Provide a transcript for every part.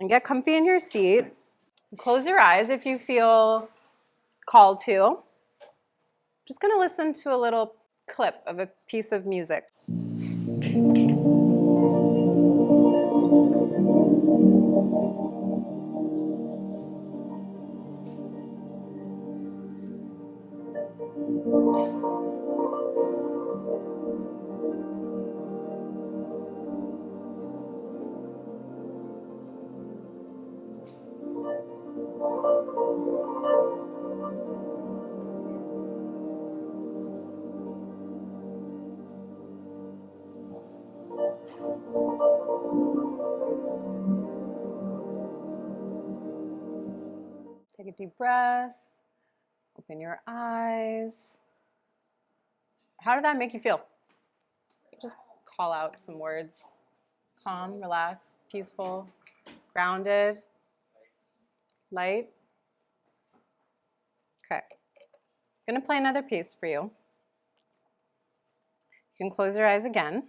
And get comfy in your seat. Close your eyes if you feel called to. Just going to listen to a little clip of a piece of music. Take a deep breath. Open your eyes. How did that make you feel? Just call out some words. Calm, relaxed, peaceful, grounded, light. Okay. I'm going to play another piece for you. You can close your eyes again.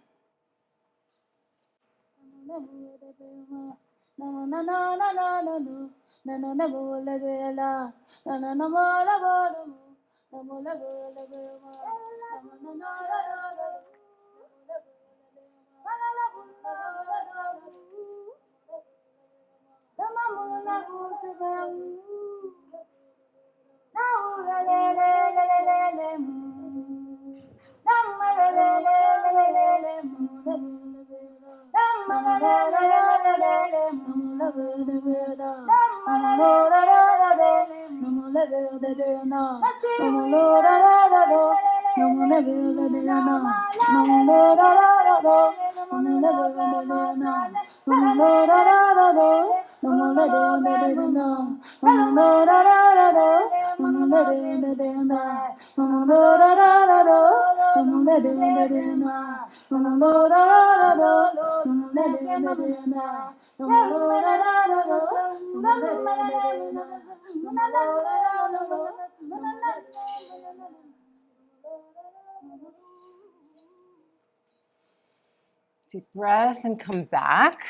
Deep breath and come back.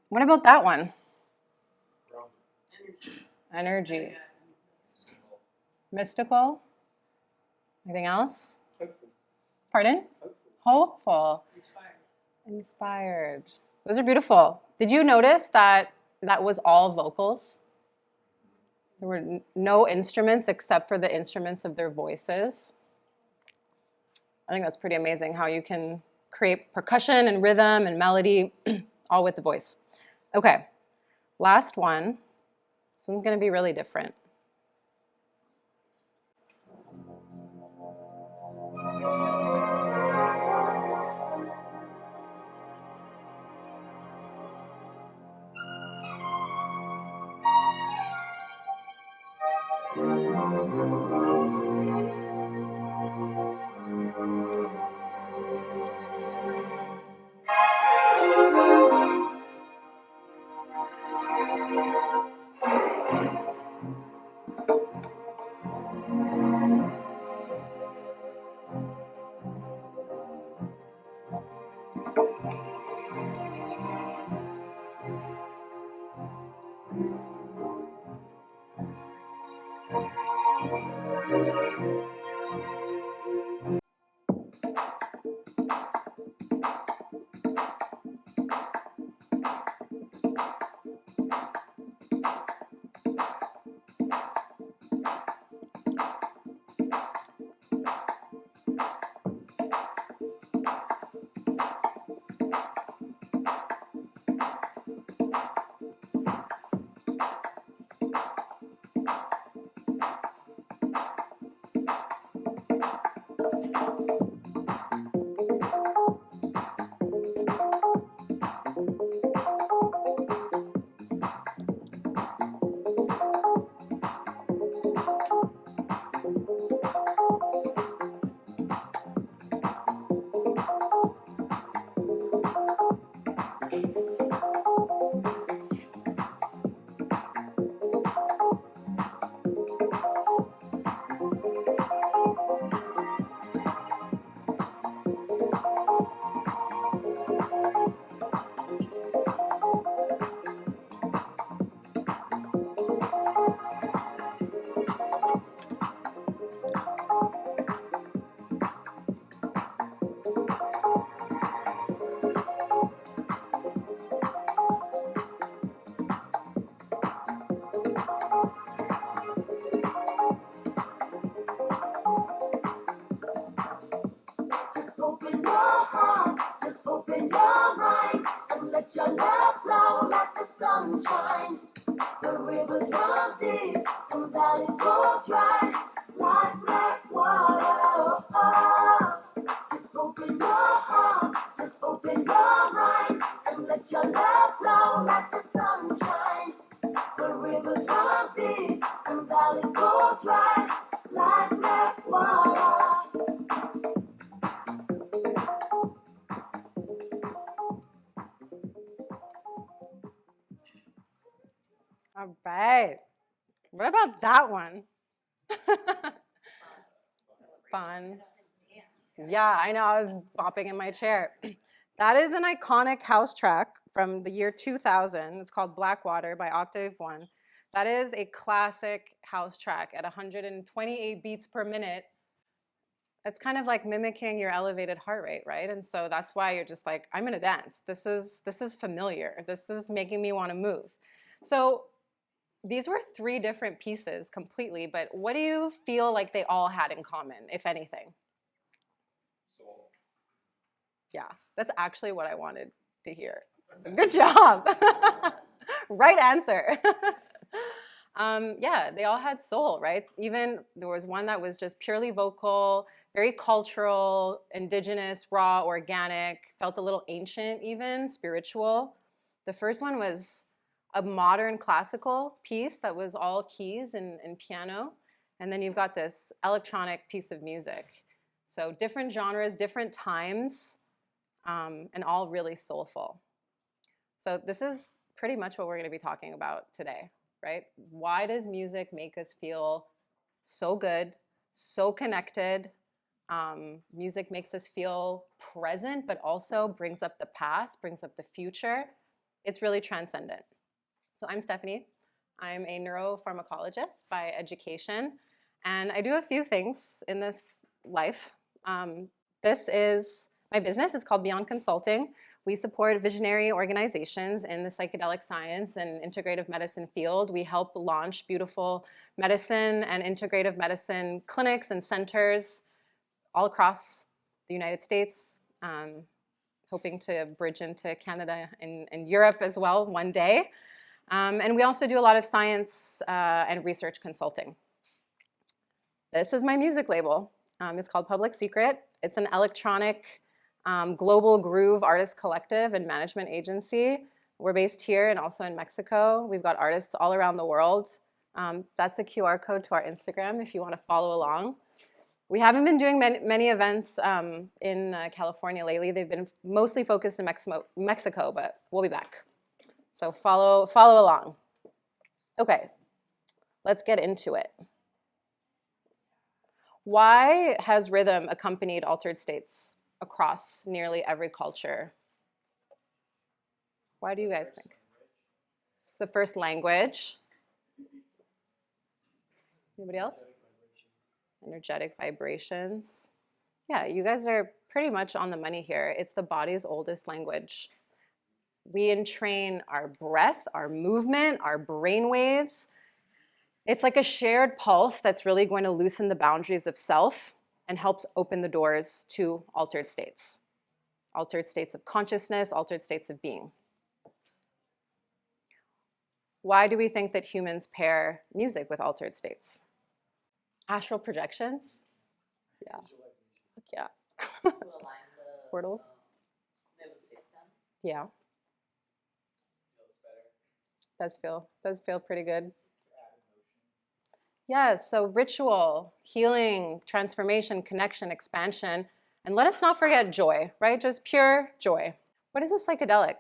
What about that one? Energy. Mystical. Anything else? Hopeful. Pardon? Hopeful. Inspired. Those are beautiful. Did you notice that that was all vocals? There were no instruments except for the instruments of their voices. I think that's pretty amazing how you can create percussion and rhythm and melody all with the voice. Okay, last one. This one's going to be really different. sunshine. The rivers run deep and valleys go dry, like black water. Oh, just open your heart, just open your mind, and let your love flow like the sunshine. The rivers run deep and valleys go dry, like black water. All right. What about that one? Fun. Yeah, I know. I was bopping in my chair. That is an iconic house track from the year 2000. It's called Blackwater by Octave One. That is a classic house track at 128 beats per minute. It's kind of like mimicking your elevated heart rate, right? And so that's why you're just like, I'm gonna dance. This is familiar. This is making me want to move. So these were three different pieces completely, but what do you feel like they all had in common, if anything? Soul. Yeah, that's actually what I wanted to hear. Good job. Right answer. Yeah, they all had soul, right? Even there was one that was just purely vocal, very cultural, indigenous, raw, organic, felt a little ancient even, spiritual. The first one was a modern classical piece that was all keys and piano. And then you've got this electronic piece of music. So different genres, different times, and all really soulful. So this is pretty much what we're going to be talking about today, right? Why does music make us feel so good, so connected? Music makes us feel present, but also brings up the past, brings up the future. It's really transcendent. So I'm Stephanie. I'm a neuropharmacologist by education, and I do a few things in this life. This is my business. It's called Beyond Consulting. We support visionary organizations in the psychedelic science and integrative medicine field. We help launch beautiful medicine and integrative medicine clinics and centers all across the United States, hoping to bridge into Canada and Europe as well one day. And we also do a lot of science and research consulting. This is my music label. It's called Public Secret. It's an electronic global groove artist collective and management agency. We're based here and also in Mexico. We've got artists all around the world. That's a QR code to our Instagram if you want to follow along. We haven't been doing many events in California lately. They've been mostly focused in Mexico, but we'll be back. So follow along. Okay, let's get into it. Why has rhythm accompanied altered states across nearly every culture? Why do you guys think? It's the first language. Anybody else? Energetic vibrations. Yeah, you guys are pretty much on the money here. It's the body's oldest language. We entrain our breath, our movement, our brain waves. It's like a shared pulse that's really going to loosen the boundaries of self and helps open the doors to altered states of consciousness, altered states of being. Why do we think that humans pair music with altered states? Astral projections? Yeah. Yeah. To align the Portals? nervous system. Yeah. Feels better. Does feel pretty good. Yes, so ritual, healing, transformation, connection, expansion, and let us not forget joy, right? Just pure joy. What is a psychedelic?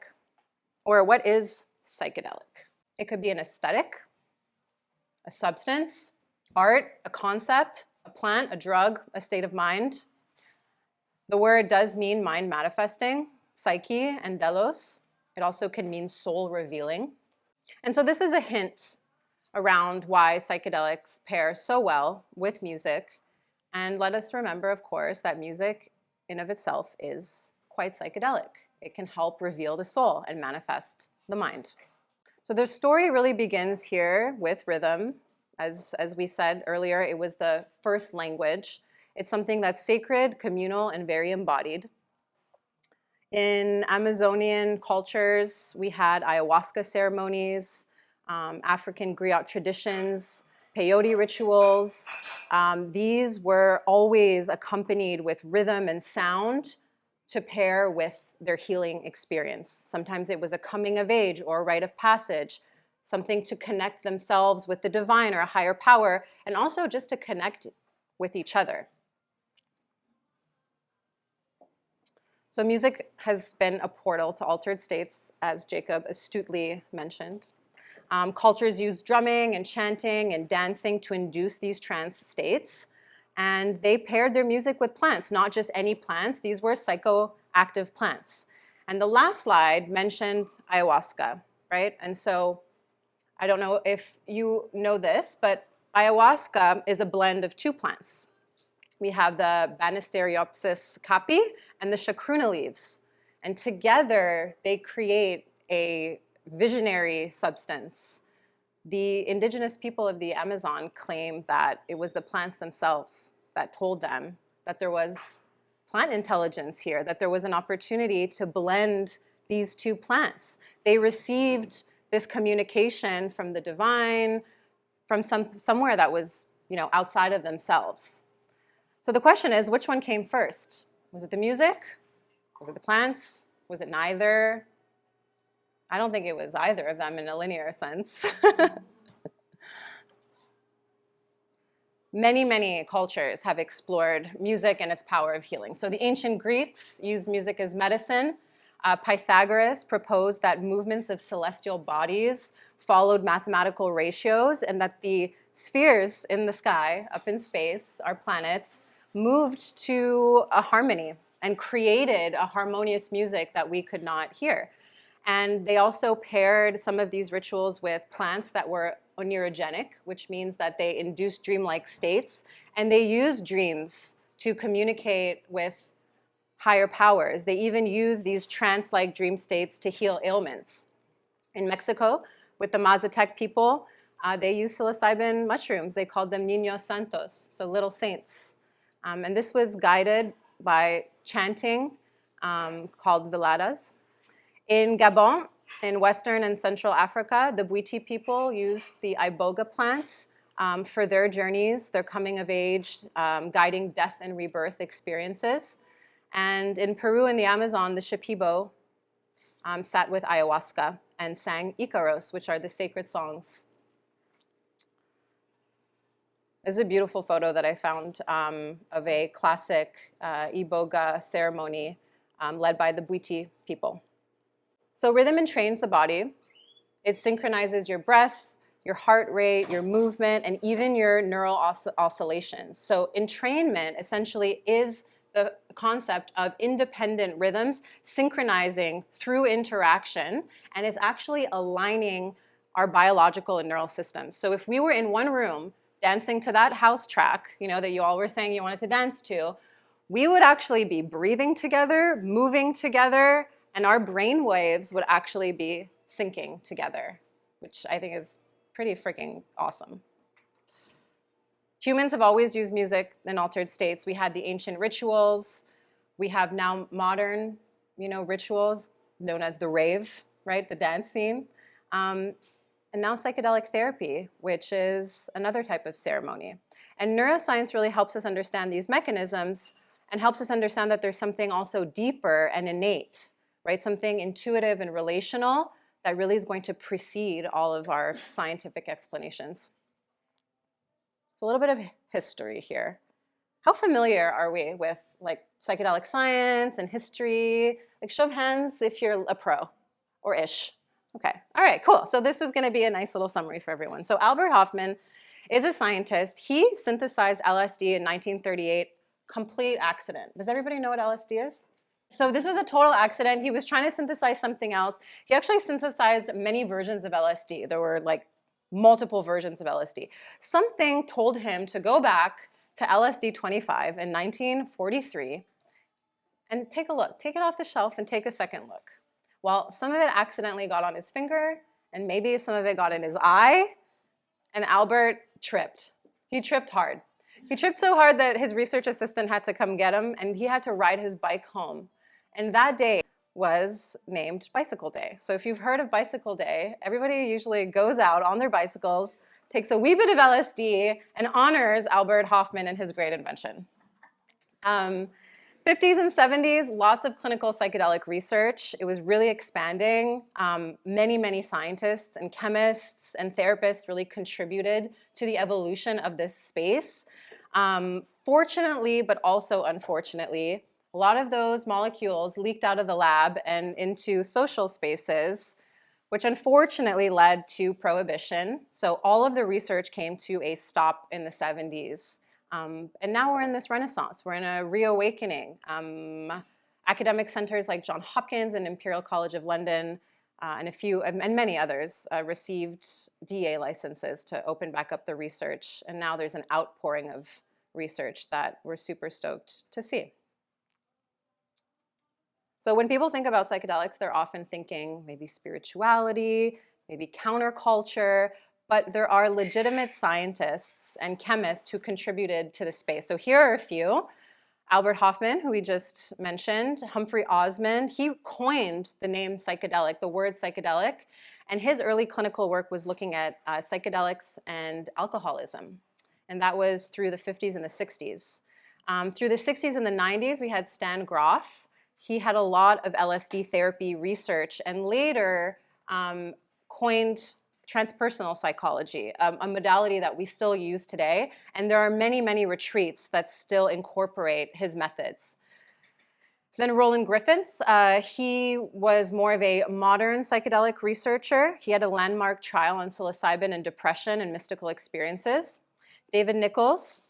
Or what is psychedelic? It could be an aesthetic, a substance, art, a concept, a plant, a drug, a state of mind. The word does mean mind manifesting, psyche and delos. It also can mean soul revealing. And so this is a hint around why psychedelics pair so well with music. And let us remember, of course, that music in of itself is quite psychedelic. It can help reveal the soul and manifest the mind. So the story really begins here with rhythm. As we said earlier, it was the first language. It's something that's sacred, communal, and very embodied. In Amazonian cultures, we had ayahuasca ceremonies, African griot traditions, peyote rituals. These were always accompanied with rhythm and sound to pair with their healing experience. Sometimes it was a coming of age or a rite of passage, something to connect themselves with the divine or a higher power, and also just to connect with each other. So music has been a portal to altered states, as Jacob astutely mentioned. Cultures use drumming and chanting and dancing to induce these trance states. And they paired their music with plants, not just any plants. These were psychoactive plants. And the last slide mentioned ayahuasca, right? And so I don't know if you know this, but ayahuasca is a blend of two plants. We have the Banisteriopsis caapi and the chacruna leaves. And together, they create a visionary substance. The indigenous people of the Amazon claim that it was the plants themselves that told them that there was plant intelligence here, that there was an opportunity to blend these two plants. They received this communication from the divine, from somewhere that was, outside of themselves. So the question is, which one came first? Was it the music? Was it the plants? Was it neither? I don't think it was either of them in a linear sense. Many, many cultures have explored music and its power of healing. So the ancient Greeks used music as medicine. Pythagoras proposed that movements of celestial bodies followed mathematical ratios and that the spheres in the sky, up in space, our planets, moved to a harmony and created a harmonious music that we could not hear. And they also paired some of these rituals with plants that were onirogenic, which means that they induced dreamlike states. And they used dreams to communicate with higher powers. They even use these trance-like dream states to heal ailments. In Mexico, with the Mazatec people, they used psilocybin mushrooms. They called them niños santos, so little saints. And this was guided by chanting called veladas. In Gabon, in Western and Central Africa, the Bwiti people used the iboga plant for their journeys, their coming of age, guiding death and rebirth experiences. And in Peru and the Amazon, the Shipibo sat with ayahuasca and sang Icaros, which are the sacred songs. This is a beautiful photo that I found of a classic iboga ceremony led by the Bwiti people. So rhythm entrains the body. It synchronizes your breath, your heart rate, your movement, and even your neural oscillations. So entrainment essentially is the concept of independent rhythms synchronizing through interaction, and it's actually aligning our biological and neural systems. So if we were in one room dancing to that house track, that you all were saying you wanted to dance to, we would actually be breathing together, moving together, and our brain waves would actually be syncing together, which I think is pretty freaking awesome. Humans have always used music in altered states. We had the ancient rituals. We have now modern, rituals known as the rave, right? The dance scene. And now psychedelic therapy, which is another type of ceremony. And neuroscience really helps us understand these mechanisms and helps us understand that there's something also deeper and innate, right? Something intuitive and relational that really is going to precede all of our scientific explanations. So a little bit of history here. How familiar are we with psychedelic science and history? Show of hands if you're a pro or ish. Okay, all right, cool. So this is gonna be a nice little summary for everyone. So Albert Hofmann is a scientist. He synthesized LSD in 1938, complete accident. Does everybody know what LSD is? So this was a total accident. He was trying to synthesize something else. He actually synthesized many versions of LSD. There were multiple versions of LSD. Something told him to go back to LSD 25 in 1943 and take a look. Take it off the shelf and take a second look. Well, some of it accidentally got on his finger, and maybe some of it got in his eye, and Albert tripped. He tripped hard. He tripped so hard that his research assistant had to come get him, and he had to ride his bike home. And that day, was named Bicycle Day. So if you've heard of Bicycle Day, everybody usually goes out on their bicycles, takes a wee bit of LSD, and honors Albert Hofmann and his great invention. 50s and 70s, lots of clinical psychedelic research. It was really expanding. Many scientists and chemists and therapists really contributed to the evolution of this space. Fortunately, but also unfortunately, a lot of those molecules leaked out of the lab and into social spaces, which unfortunately led to prohibition. So all of the research came to a stop in the 70s. And now we're in this renaissance. We're in a reawakening. Academic centers like Johns Hopkins and Imperial College of London and many others received DEA licenses to open back up the research. And now there's an outpouring of research that we're super stoked to see. So when people think about psychedelics, they're often thinking maybe spirituality, maybe counterculture, but there are legitimate scientists and chemists who contributed to the space. So here are a few. Albert Hofmann, who we just mentioned, Humphrey Osmond, he coined the name psychedelic, the word psychedelic, and his early clinical work was looking at psychedelics and alcoholism. And that was through the 50s and the 60s. Through the 60s and the 90s, we had Stan Grof. He had a lot of LSD therapy research and later coined transpersonal psychology, a modality that we still use today. And there are many retreats that still incorporate his methods. Then Roland Griffiths, he was more of a modern psychedelic researcher. He had a landmark trial on psilocybin and depression and mystical experiences. David Nichols,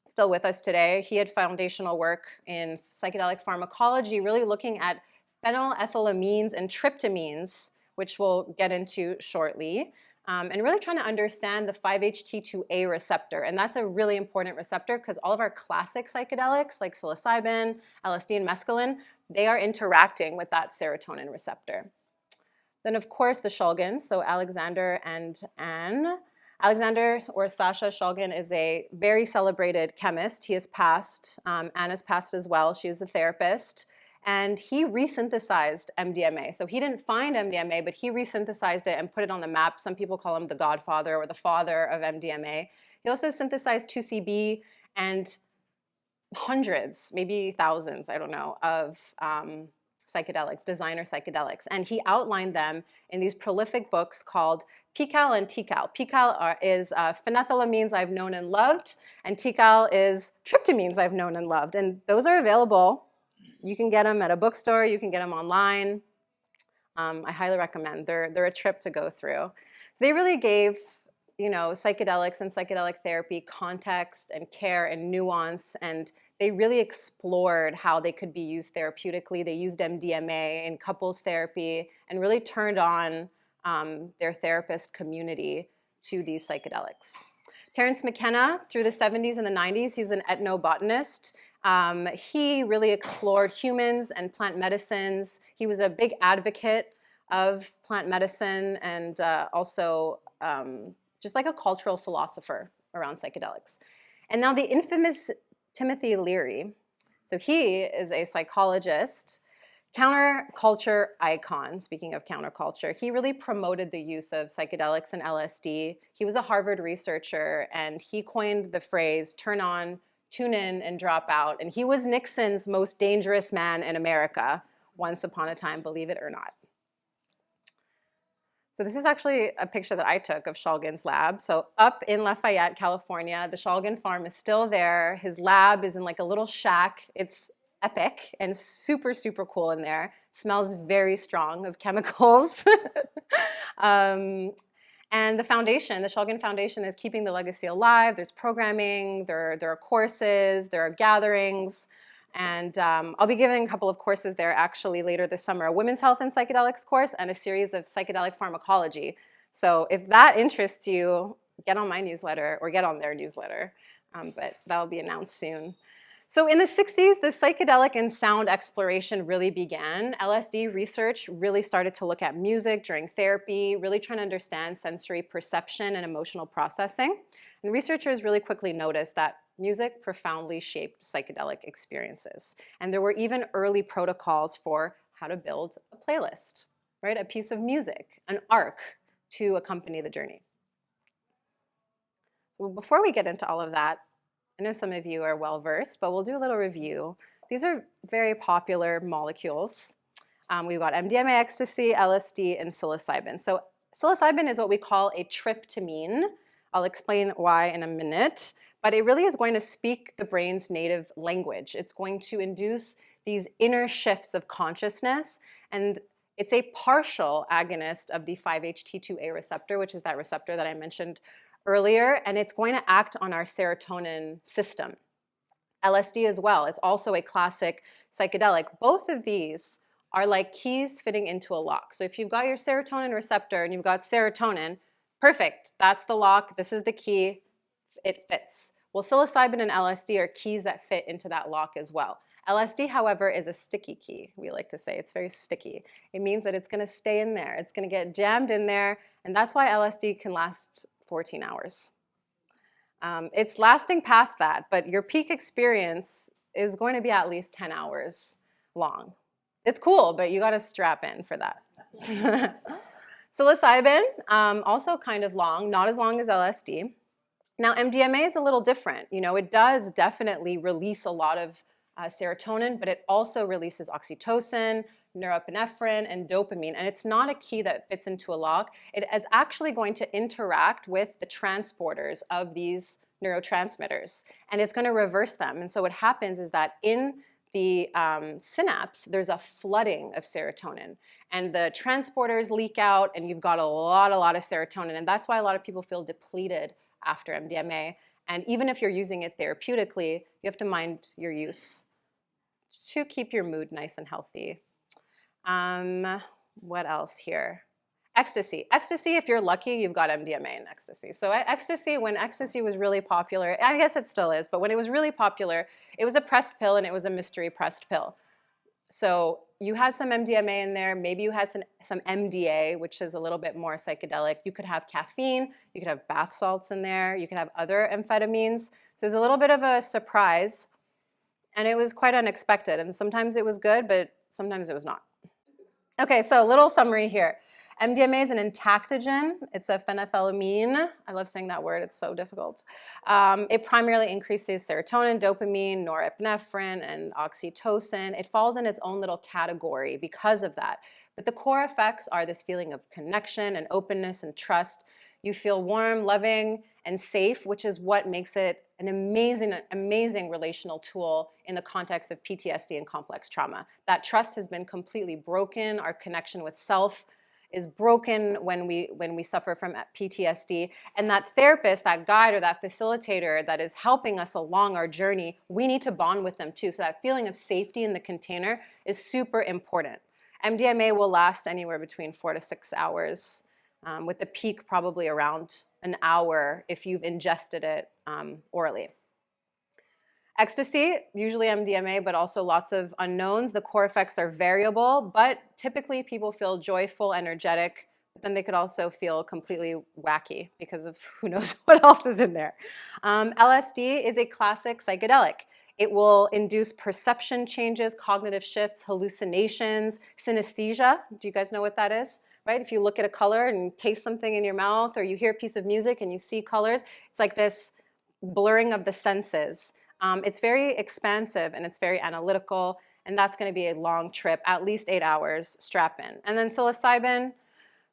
still with us today, he had foundational work in psychedelic pharmacology, really looking at phenylethylamines and tryptamines, which we'll get into shortly, and really trying to understand the 5-HT2A receptor. And that's a really important receptor because all of our classic psychedelics like psilocybin, LSD, and mescaline, they are interacting with that serotonin receptor. Then of course the Shulgins, so Alexander and Anne. Alexander, or Sasha Shulgin, is a very celebrated chemist. He has passed. Anne has passed as well. She is a therapist. And he resynthesized MDMA. So he didn't find MDMA, but he resynthesized it and put it on the map. Some people call him the godfather or the father of MDMA. He also synthesized 2CB and hundreds, maybe thousands, I don't know, of psychedelics, designer psychedelics. And he outlined them in these prolific books called PiCal and TiCal. PiCal is phenethylamines I've known and loved, and TiCal is tryptamines I've known and loved. And those are available. You can get them at a bookstore. You can get them online. I highly recommend. They're a trip to go through. So they really gave, psychedelics and psychedelic therapy context and care and nuance, and they really explored how they could be used therapeutically. They used MDMA in couples therapy and really turned on their therapist community to these psychedelics. Terence McKenna, through the 70s and the 90s, he's an ethnobotanist. He really explored humans and plant medicines. He was a big advocate of plant medicine and also just like a cultural philosopher around psychedelics. And now the infamous Timothy Leary. So he is a psychologist, counterculture icon. Speaking of counterculture, he really promoted the use of psychedelics and LSD. He was a Harvard researcher, and he coined the phrase, turn on, tune in, and drop out. And he was Nixon's most dangerous man in America once upon a time, believe it or not. So this is actually a picture that I took of Shulgin's lab. So up in Lafayette, California, the Shulgin farm is still there. His lab is in like a little shack. It's epic and super cool in there. It smells very strong of chemicals. And the foundation, the Shulgin Foundation, is keeping the legacy alive. There's programming, there are courses, there are gatherings. And I'll be giving a couple of courses there actually later this summer, a women's health and psychedelics course and a series of psychedelic pharmacology. So if that interests you, get on my newsletter or get on their newsletter, but that'll be announced soon. So in the 60s, the psychedelic and sound exploration really began. LSD research really started to look at music during therapy, really trying to understand sensory perception and emotional processing. And researchers really quickly noticed that music profoundly shaped psychedelic experiences. And there were even early protocols for how to build a playlist, right? A piece of music, an arc to accompany the journey. So before we get into all of that, I know some of you are well versed, but we'll do a little review. These are very popular molecules. We've got MDMA, ecstasy, LSD, and psilocybin. So psilocybin is what we call a tryptamine. I'll explain why in a minute, but it really is going to speak the brain's native language. It's going to induce these inner shifts of consciousness, and it's a partial agonist of the 5-HT2A receptor, which is that receptor that I mentioned earlier, and it's going to act on our serotonin system. LSD as well, it's also a classic psychedelic. Both of these are like keys fitting into a lock. So if you've got your serotonin receptor and you've got serotonin, perfect, that's the lock, this is the key, it fits. Well, psilocybin and LSD are keys that fit into that lock as well. LSD, however, is a sticky key, we like to say. It's very sticky. It means that it's going to stay in there. It's going to get jammed in there, and that's why LSD can last 14 hours. It's lasting past that, but your peak experience is going to be at least 10 hours long. It's cool, but you got to strap in for that. Psilocybin, also kind of long, not as long as LSD. Now, MDMA is a little different. You know, it does definitely release a lot of serotonin, but it also releases oxytocin, norepinephrine, and dopamine. And it's not a key that fits into a lock. It is actually going to interact with the transporters of these neurotransmitters, and it's going to reverse them. And so what happens is that in the synapse, there's a flooding of serotonin, and the transporters leak out, and you've got a lot of serotonin. And that's why a lot of people feel depleted after MDMA. And even if you're using it therapeutically, you have to mind your use to keep your mood nice and healthy. What else here? Ecstasy. Ecstasy, if you're lucky, you've got MDMA in ecstasy. So ecstasy, when ecstasy was really popular, I guess it still is, but when it was really popular, it was a pressed pill, and it was a mystery pressed pill. So you had some MDMA in there, maybe you had some MDA, which is a little bit more psychedelic. You could have caffeine, you could have bath salts in there, you could have other amphetamines. So it was a little bit of a surprise, and it was quite unexpected. And sometimes it was good, but sometimes it was not. Okay, so a little summary here. MDMA is an entactogen. It's a phenethylamine. I love saying that word. It's so difficult. It primarily increases serotonin, dopamine, norepinephrine, and oxytocin. It falls in its own little category because of that. But the core effects are this feeling of connection and openness and trust. You feel warm, loving, and safe, which is what makes it an amazing relational tool in the context of PTSD and complex trauma. That trust has been completely broken. Our connection with self is broken when we suffer from PTSD. And that therapist, that guide, or that facilitator that is helping us along our journey, we need to bond with them too. So that feeling of safety in the container is super important. MDMA will last anywhere between 4 to 6 hours, with the peak probably around an hour if you've ingested it orally. Ecstasy, usually MDMA, but also lots of unknowns. The core effects are variable, but typically people feel joyful, energetic, but then they could also feel completely wacky because of who knows what else is in there. LSD is a classic psychedelic. It will induce perception changes, cognitive shifts, hallucinations, synesthesia. Do you guys know what that is? Right? If you look at a color and taste something in your mouth, or you hear a piece of music and you see colors, it's like this blurring of the senses. It's very expansive and it's very analytical, and that's going to be a long trip, at least 8 hours, strap in. And then psilocybin,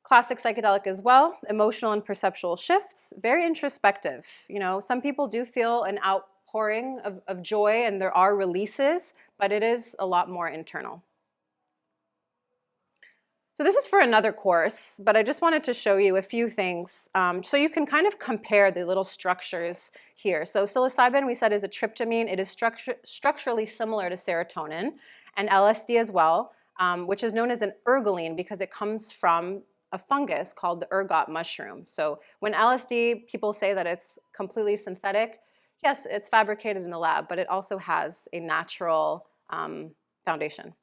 classic psychedelic as well, emotional and perceptual shifts, very introspective. You know, some people do feel an outpouring of joy, and there are releases, but it is a lot more internal. So this is for another course, but I just wanted to show you a few things so you can kind of compare the little structures here. So psilocybin, we said, is a tryptamine. It is structurally similar to serotonin, and LSD as well, which is known as an ergoline because it comes from a fungus called the ergot mushroom. So when LSD, people say that it's completely synthetic. Yes, it's fabricated in a lab, but it also has a natural foundation.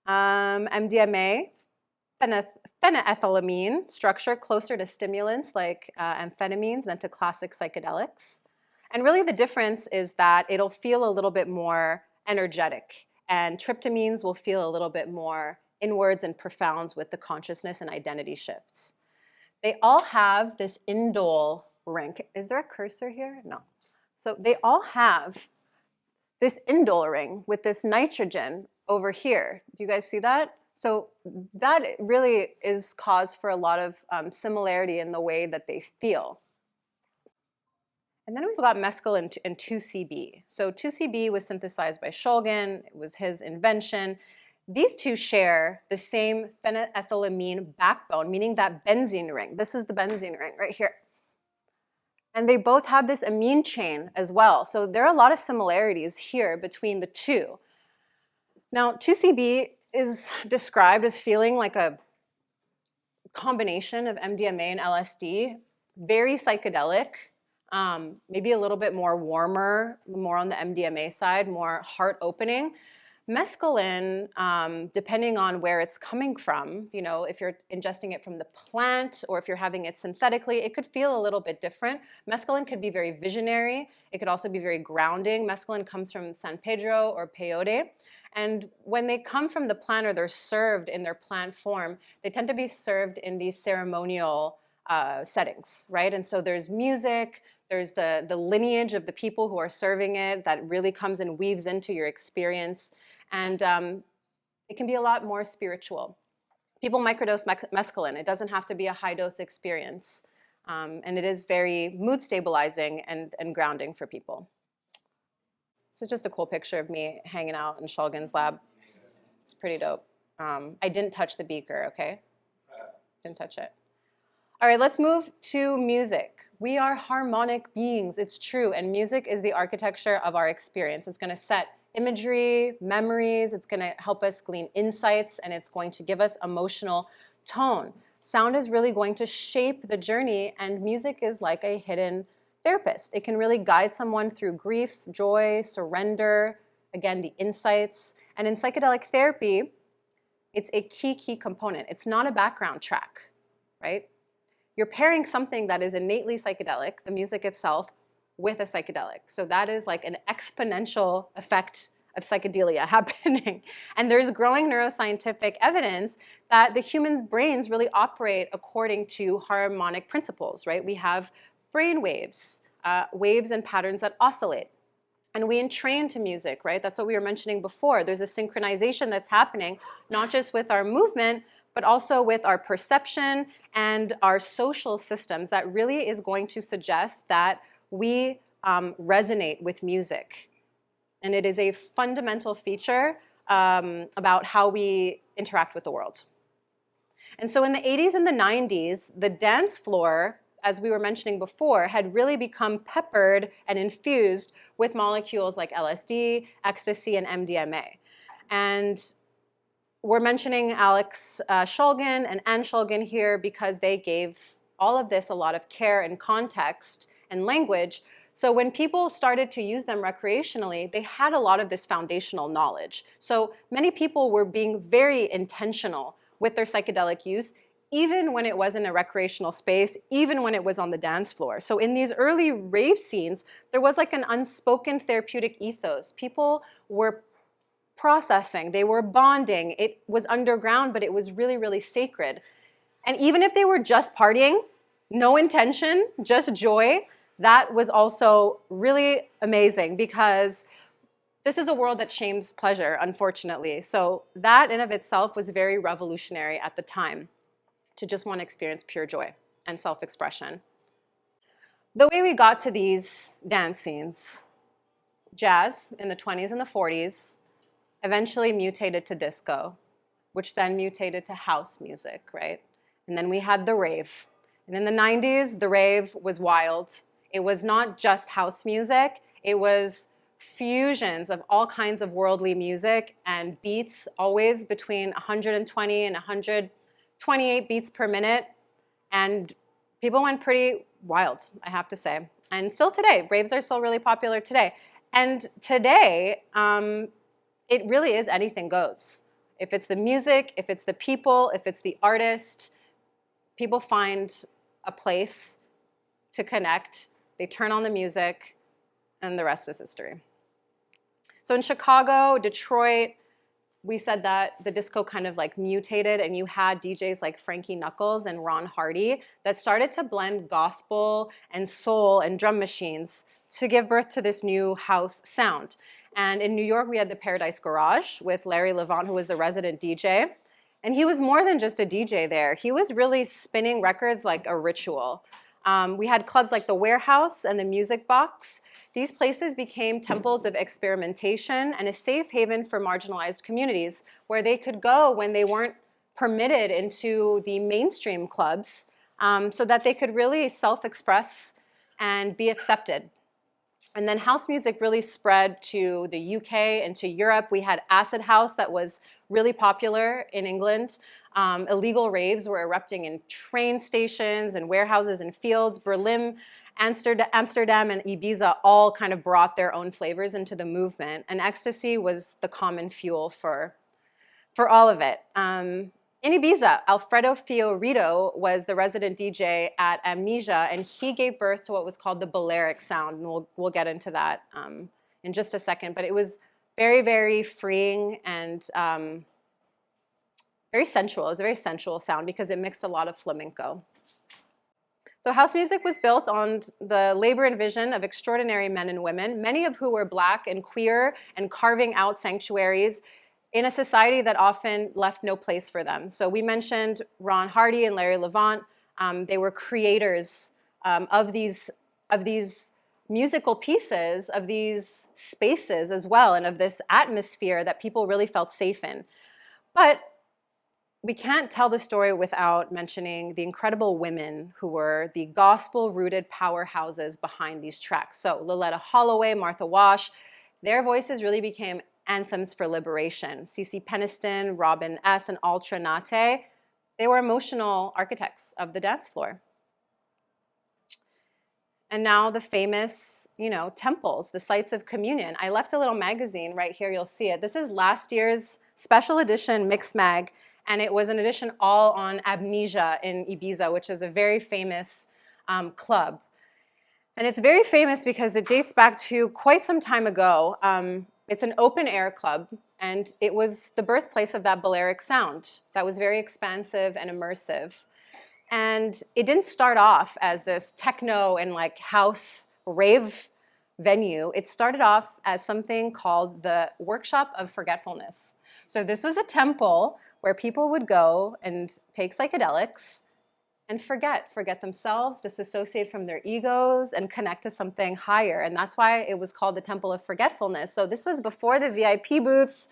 MDMA, phenethylamine structure, closer to stimulants like amphetamines than to classic psychedelics. And really the difference is that it'll feel a little bit more energetic. and tryptamines will feel a little bit more inwards and profounds with the consciousness and identity shifts. They all have this indole ring. Is there a cursor here? No. So they all have this indole ring with this nitrogen over here. Do you guys see that? So that really is cause for a lot of similarity in the way that they feel. And then we've got mescaline and 2CB. So 2CB was synthesized by Shulgin. It was his invention. These two share the same phenethylamine backbone, meaning that benzene ring. This is the benzene ring right here. And they both have this amine chain as well. So there are a lot of similarities here between the two. Now, 2CB is described as feeling like a combination of MDMA and LSD, very psychedelic, maybe a little bit more warmer, more on the MDMA side, more heart-opening. Mescaline, depending on where it's coming from, you know, if you're ingesting it from the plant or if you're having it synthetically, it could feel a little bit different. Mescaline could be very visionary. It could also be very grounding. Mescaline comes from San Pedro or peyote. And when they come from the plant or they're served in their plant form, they tend to be served in these ceremonial settings, right? And so there's music, there's the lineage of the people who are serving it that really comes and weaves into your experience. And it can be a lot more spiritual. People microdose mescaline. It doesn't have to be a high-dose experience. And it is very mood stabilizing and grounding for people. This is just a cool picture of me hanging out in Shulgin's lab. It's pretty dope. I didn't touch the beaker, okay? Didn't touch it. All right, let's move to music. We are harmonic beings, it's true, and music is the architecture of our experience. It's gonna set imagery, memories, it's gonna help us glean insights, and it's going to give us emotional tone. Sound is really going to shape the journey, and music is like a hidden therapist. It can really guide someone through grief, joy, surrender, again, the insights. And in psychedelic therapy, it's a key component. It's not a background track, right? You're pairing something that is innately psychedelic, the music itself, with a psychedelic. So that is like an exponential effect of psychedelia happening. And there's growing neuroscientific evidence that the human brains really operate according to harmonic principles, right? We have brain waves, waves and patterns that oscillate. And we entrain to music, right? That's what we were mentioning before. There's a synchronization that's happening, not just with our movement, but also with our perception and our social systems that really is going to suggest that we resonate with music. And it is a fundamental feature about how we interact with the world. And so in the 80s and the 90s, the dance floor, as we were mentioning before, had really become peppered and infused with molecules like LSD, ecstasy, and MDMA. And we're mentioning Alex Shulgin and Anne Shulgin here because they gave all of this a lot of care and context and language. So when people started to use them recreationally, they had a lot of this foundational knowledge. So many people were being very intentional with their psychedelic use, even when it was in a recreational space, even when it was on the dance floor. So in these early rave scenes, there was like an unspoken therapeutic ethos. People were processing, they were bonding. It was underground, but it was really, really sacred. And even if they were just partying, no intention, just joy, that was also really amazing because this is a world that shames pleasure, unfortunately. So that in of itself was very revolutionary at the time, to just want to experience pure joy and self-expression. The way we got to these dance scenes, jazz in the 20s and the 40s, eventually mutated to disco, which then mutated to house music, right? And then we had the rave. And in the 90s, the rave was wild. It was not just house music, it was fusions of all kinds of worldly music and beats, always between 120 and 128 beats per minute. And people went pretty wild, I have to say. And still today, raves are still really popular today. And today, it really is anything goes. If it's the music, if it's the people, if it's the artist, people find a place to connect, they turn on the music, and the rest is history. So in Chicago, Detroit, we said that the disco kind of like mutated, and you had DJs like Frankie Knuckles and Ron Hardy that started to blend gospel and soul and drum machines to give birth to this new house sound. And in New York, we had the Paradise Garage with Larry Levant, who was the resident DJ. And he was more than just a DJ there. He was really spinning records like a ritual. We had clubs like the Warehouse and the Music Box. These places became temples of experimentation and a safe haven for marginalized communities where they could go when they weren't permitted into the mainstream clubs, so that they could really self-express and be accepted. And then house music really spread to the UK and to Europe. We had acid house that was really popular in England. Illegal raves were erupting in train stations and warehouses and fields. Berlin, Amsterdam, and Ibiza all kind of brought their own flavors into the movement. And ecstasy was the common fuel for all of it. In Ibiza, Alfredo Fiorito was the resident DJ at Amnesia, and he gave birth to what was called the Balearic sound, and we'll get into that in just a second. But it was very, very freeing and very sensual. It was a very sensual sound because it mixed a lot of flamenco. So house music was built on the labor and vision of extraordinary men and women, many of who were Black and queer and carving out sanctuaries in a society that often left no place for them. So we mentioned Ron Hardy and Larry Levant. They were creators of these musical pieces, of these spaces as well, and of this atmosphere that people really felt safe in. But we can't tell the story without mentioning the incredible women who were the gospel-rooted powerhouses behind these tracks. So Loletta Holloway, Martha Wash, their voices really became anthems for liberation. Cece Peniston, Robin S., and Ultra Nate, they were emotional architects of the dance floor. And now the famous, temples, the sites of communion. I left a little magazine right here, you'll see it. This is last year's special edition Mix Mag, and it was an edition all on Amnesia in Ibiza, which is a very famous club. And it's very famous because it dates back to quite some time ago. It's an open-air club, and it was the birthplace of that Balearic sound that was very expansive and immersive. And it didn't start off as this techno and like house rave venue. It started off as something called the Workshop of Forgetfulness. So this was a temple where people would go and take psychedelics and forget themselves, disassociate from their egos, and connect to something higher. And that's why it was called the Temple of Forgetfulness. So this was before the VIP booths.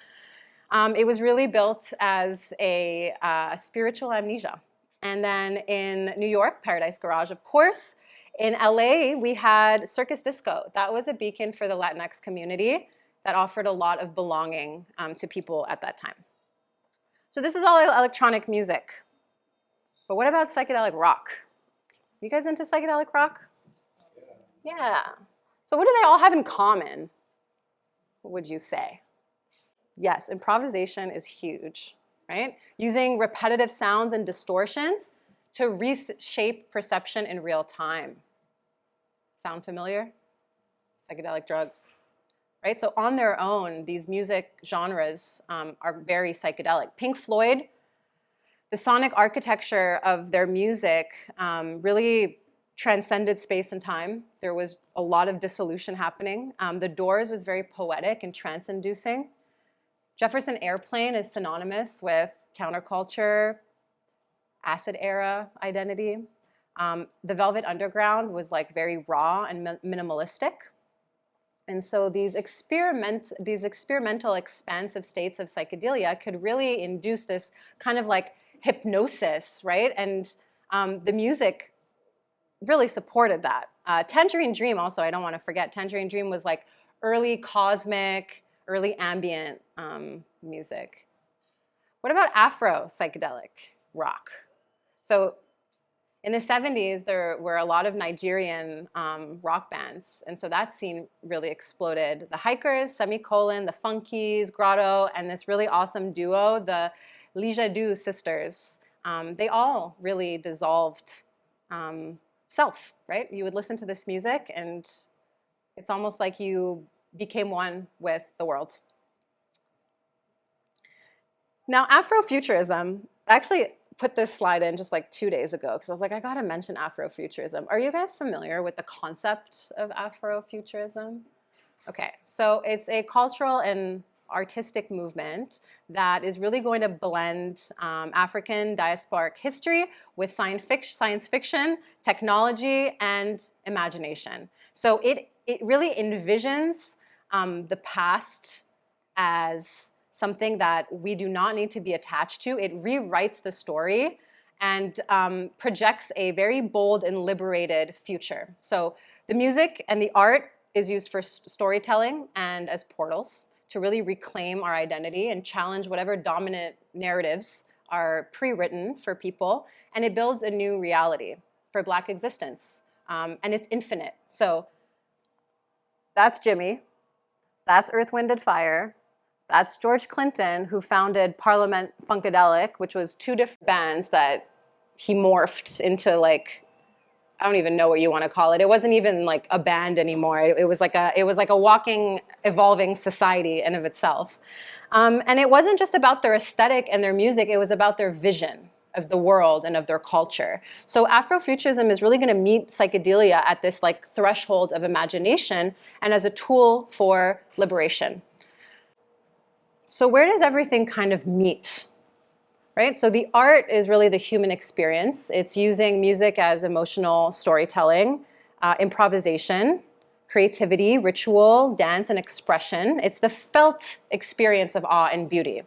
It was really built as a spiritual amnesia. And then in New York, Paradise Garage, of course. In LA, we had Circus Disco. That was a beacon for the Latinx community that offered a lot of belonging to people at that time. So this is all electronic music. But what about psychedelic rock? You guys into psychedelic rock? Yeah. So what do they all have in common, would you say? Yes, improvisation is huge, right? Using repetitive sounds and distortions to reshape perception in real time. Sound familiar? Psychedelic drugs, right? So on their own, these music genres are very psychedelic. Pink Floyd, the sonic architecture of their music really transcended space and time. There was a lot of dissolution happening. The Doors was very poetic and trance-inducing. Jefferson Airplane is synonymous with counterculture, acid era identity. The Velvet Underground was like very raw and minimalistic. And so these experimental, expansive states of psychedelia could really induce this kind of like hypnosis, right? And the music really supported that. Tangerine Dream also, I don't want to forget, Tangerine Dream was like early cosmic, early ambient music. What about Afro psychedelic rock? So in the 70s, there were a lot of Nigerian rock bands, and so that scene really exploded. The Hikers, Semicolon, the Funkies, Grotto, and this really awesome duo, the Lijadu sisters. They all really dissolved self, right? You would listen to this music, and it's almost like you became one with the world. Now, Afrofuturism, I actually put this slide in just like 2 days ago because I was like, I gotta mention Afrofuturism. Are you guys familiar with the concept of Afrofuturism? Okay, so it's a cultural and artistic movement that is really going to blend African diasporic history with science fiction, technology, and imagination. So it really envisions the past as something that we do not need to be attached to. It rewrites the story and projects a very bold and liberated future. So the music and the art is used for storytelling and as portals to really reclaim our identity and challenge whatever dominant narratives are pre-written for people. And it builds a new reality for Black existence. And it's infinite. So that's Jimmy. That's Earth, Wind, and Fire. That's George Clinton, who founded Parliament Funkadelic, which was 2 different bands that he morphed into, like, I don't even know what you want to call it. It wasn't even like a band anymore. It was like a walking, evolving society in of itself. And it wasn't just about their aesthetic and their music. It was about their vision of the world and of their culture. So Afrofuturism is really going to meet psychedelia at this like threshold of imagination and as a tool for liberation. So where does everything kind of meet? Right? So the art is really the human experience. It's using music as emotional storytelling, improvisation, creativity, ritual, dance, and expression. It's the felt experience of awe and beauty.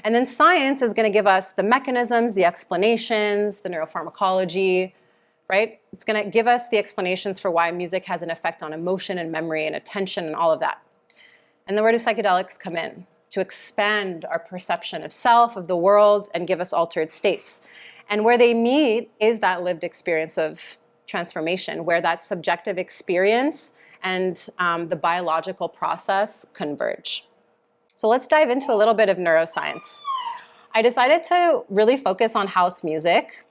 And then science is going to give us the mechanisms, the explanations, the neuropharmacology, right? It's going to give us the explanations for why music has an effect on emotion and memory and attention and all of that. And then where do psychedelics come in? To expand our perception of self, of the world, and give us altered states. And where they meet is that lived experience of transformation, where that subjective experience and the biological process converge. So let's dive into a little bit of neuroscience. I decided to really focus on house music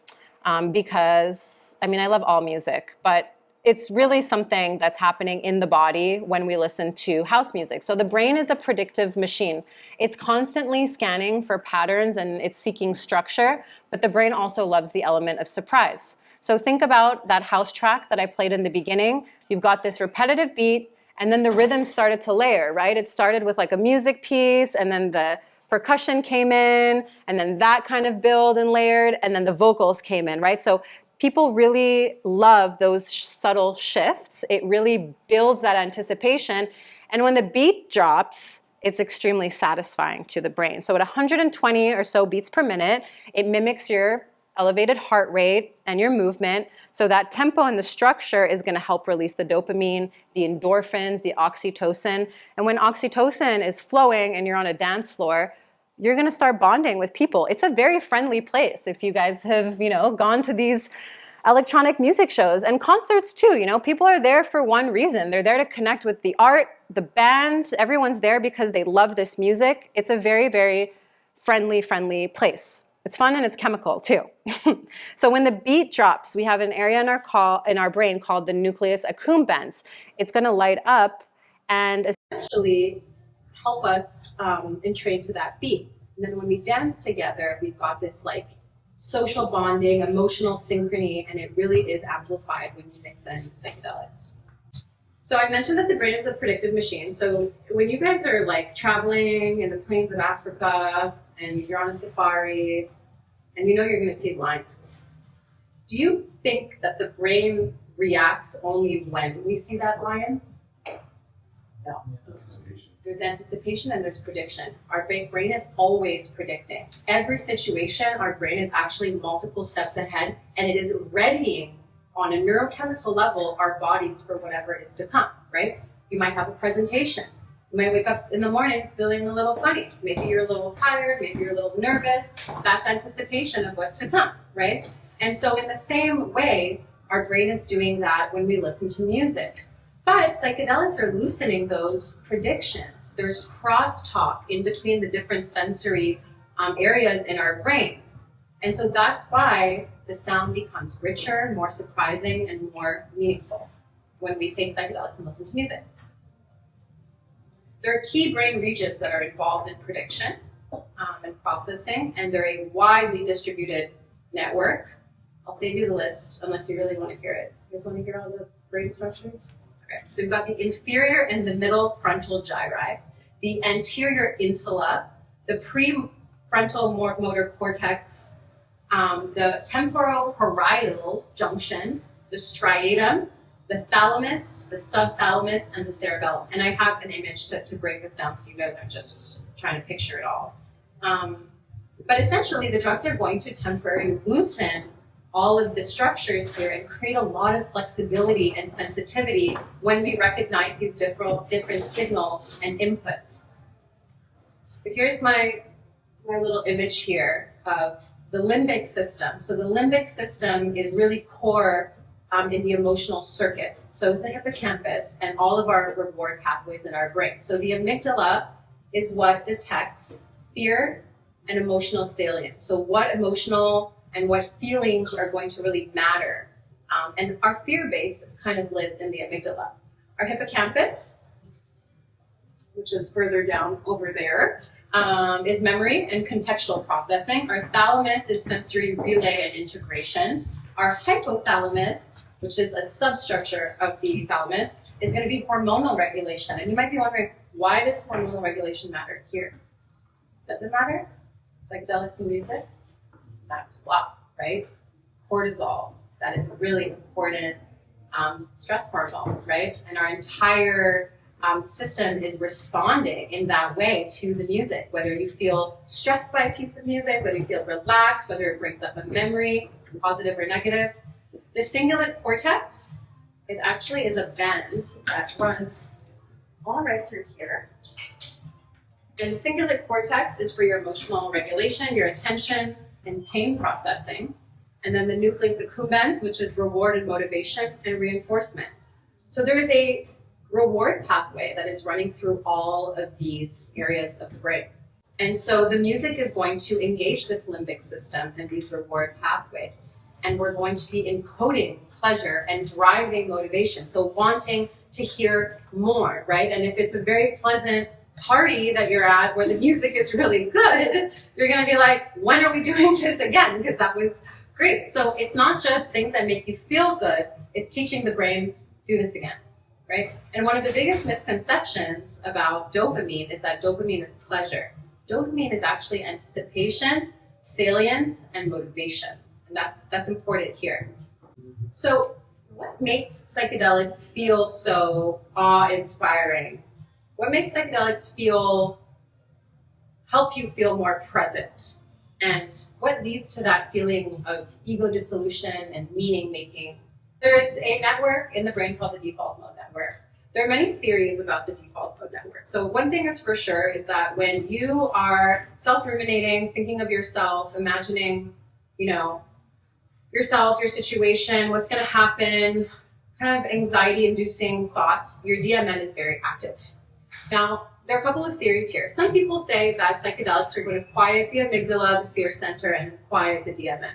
because, I mean, I love all music, but it's really something that's happening in the body when we listen to house music. So the brain is a predictive machine. It's constantly scanning for patterns and it's seeking structure, but the brain also loves the element of surprise. So think about that house track that I played in the beginning. You've got this repetitive beat, and then the rhythm started to layer, right? It started with like a music piece, and then the percussion came in, and then that kind of built and layered, and then the vocals came in, right? So people really love those subtle shifts. It really builds that anticipation. And when the beat drops, it's extremely satisfying to the brain. So at 120 or so beats per minute, it mimics your elevated heart rate and your movement. So that tempo and the structure is going to help release the dopamine, the endorphins, the oxytocin. And when oxytocin is flowing and you're on a dance floor, you're going to start bonding with people. It's a very friendly place. If you guys have, gone to these electronic music shows and concerts too, people are there for one reason. They're there to connect with the art, the band. Everyone's there because they love this music. It's a very, very friendly place. It's fun and it's chemical too. So when the beat drops, we have an area in our brain called the nucleus accumbens. It's going to light up and essentially help us entrain to that beat. And then when we dance together, we've got this like social bonding, emotional synchrony, and it really is amplified when you mix in psychedelics. So I mentioned that the brain is a predictive machine. So when you guys are like traveling in the plains of Africa and you're on a safari and you're going to see lions, do you think that the brain reacts only when we see that lion? No. There's anticipation and there's prediction. Our brain is always predicting. Every situation, our brain is actually multiple steps ahead, and it is readying on a neurochemical level our bodies for whatever is to come, right? You might have a presentation. You might wake up in the morning feeling a little funny. Maybe you're a little tired, maybe you're a little nervous. That's anticipation of what's to come, right? And so in the same way, our brain is doing that when we listen to music. But psychedelics are loosening those predictions. There's crosstalk in between the different sensory areas in our brain. And so that's why the sound becomes richer, more surprising, and more meaningful when we take psychedelics and listen to music. There are key brain regions that are involved in prediction and processing, and they're a widely distributed network. I'll save you the list unless you really want to hear it. You guys want to hear all the brain structures? Okay. So we've got the inferior and the middle frontal gyri, the anterior insula, the prefrontal motor cortex, the temporoparietal junction, the striatum, the thalamus, the subthalamus, and the cerebellum. And I have an image to break this down so you guys aren't just trying to picture it all. But essentially, the drugs are going to temporarily loosen all of the structures here and create a lot of flexibility and sensitivity when we recognize these different signals and inputs. But here's my little image here of the limbic system. So the limbic system is really core in the emotional circuits. So is the hippocampus and all of our reward pathways in our brain. So the amygdala is what detects fear and emotional salience. So what emotional and what feelings are going to really matter. And our fear base kind of lives in the amygdala. Our hippocampus, which is further down over there, is memory and contextual processing. Our thalamus is sensory relay and integration. Our hypothalamus, which is a substructure of the thalamus, is going to be hormonal regulation. And you might be wondering, why does hormonal regulation matter here? Does it matter? Psychedelics and music? Matters a lot, right? Cortisol, that is a really important stress hormone, right? And our entire system is responding in that way to the music, whether you feel stressed by a piece of music, whether you feel relaxed, whether it brings up a memory, positive or negative. The cingulate cortex, it actually is a band that runs all right through here. And the cingulate cortex is for your emotional regulation, your attention, and pain processing. And then the nucleus accumbens, which is reward and motivation and reinforcement. So there is a reward pathway that is running through all of these areas of the brain. And so the music is going to engage this limbic system and these reward pathways. And we're going to be encoding pleasure and driving motivation. So wanting to hear more, right? And if it's a very pleasant party that you're at where the music is really good, you're going to be like, when are we doing this again? Because that was great. So it's not just things that make you feel good. It's teaching the brain, do this again, right? And one of the biggest misconceptions about dopamine is that dopamine is pleasure. Dopamine is actually anticipation, salience, and motivation. And that's important here. So what makes psychedelics feel so awe-inspiring? What makes psychedelics help you feel more present? And what leads to that feeling of ego dissolution and meaning making? There is a network in the brain called the default mode network. There are many theories about the default mode network. So one thing is for sure is that when you are self-ruminating, thinking of yourself, imagining, yourself, your situation, what's going to happen, kind of anxiety-inducing thoughts, your DMN is very active. Now, there are a couple of theories here. Some people say that psychedelics are going to quiet the amygdala, the fear center, and quiet the DMN.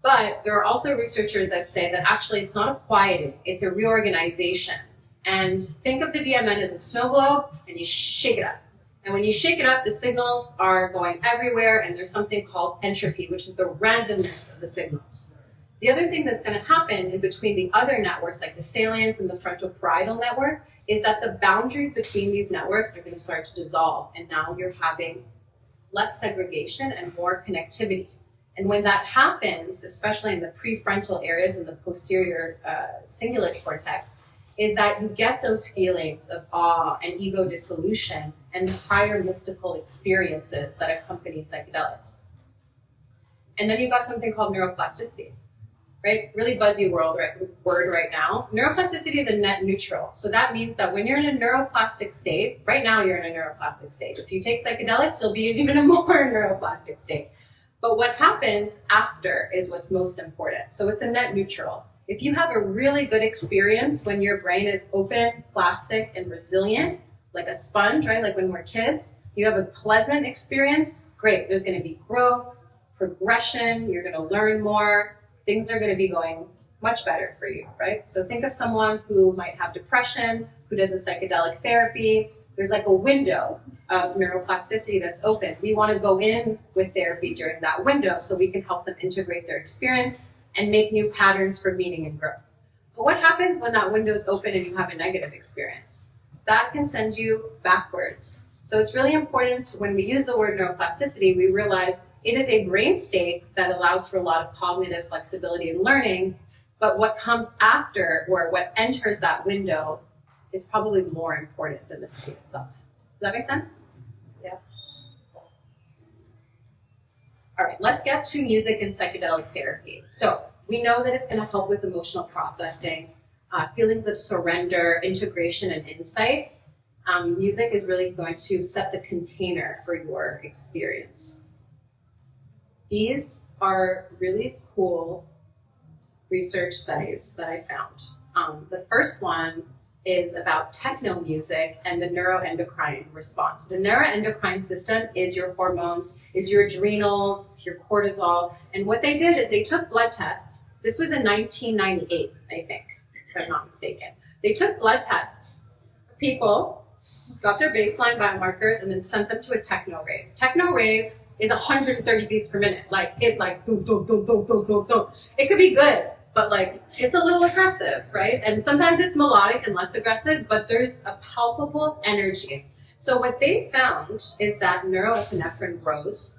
But there are also researchers that say that actually it's not a quieting, it's a reorganization. And think of the DMN as a snow globe, and you shake it up. And when you shake it up, the signals are going everywhere, and there's something called entropy, which is the randomness of the signals. The other thing that's going to happen in between the other networks, like the salience and the frontal parietal network, is that the boundaries between these networks are going to start to dissolve. And now you're having less segregation and more connectivity. And when that happens, especially in the prefrontal areas and the posterior cingulate cortex, is that you get those feelings of awe and ego dissolution and the higher mystical experiences that accompany psychedelics. And then you've got something called neuroplasticity. Right? Really buzzy word right now. Neuroplasticity is a net neutral. So that means that when you're in a neuroplastic state, right now you're in a neuroplastic state. If you take psychedelics, you'll be in even a more neuroplastic state. But what happens after is what's most important. So it's a net neutral. If you have a really good experience when your brain is open, plastic, and resilient, like a sponge, right? Like when we're kids, you have a pleasant experience, great. There's going to be growth, progression, you're going to learn more. Things are going to be going much better for you, right? So think of someone who might have depression, who does a psychedelic therapy, there's like a window of neuroplasticity that's open. We want to go in with therapy during that window so we can help them integrate their experience and make new patterns for meaning and growth. But what happens when that window is open and you have a negative experience? That can send you backwards. So it's really important when we use the word neuroplasticity, we realize it is a brain state that allows for a lot of cognitive flexibility and learning, but what comes after or what enters that window is probably more important than the state itself. Does that make sense? Yeah. All right, let's get to music and psychedelic therapy. So we know that it's going to help with emotional processing, feelings of surrender, integration, and insight. Music is really going to set the container for your experience. These are really cool research studies that I found. The first one is about techno music and the neuroendocrine response. The neuroendocrine system is your hormones, is your adrenals, your cortisol. And what they did is they took blood tests. This was in 1998, I think, if I'm not mistaken. They took blood tests. People got their baseline biomarkers and then sent them to a techno rave. Techno rave is 130 beats per minute. Like, it's like, boom, boom, boom, boom, boom, boom, boom. It could be good, but like, it's a little aggressive, right? And sometimes it's melodic and less aggressive, but there's a palpable energy. So what they found is that neuroepinephrine rose,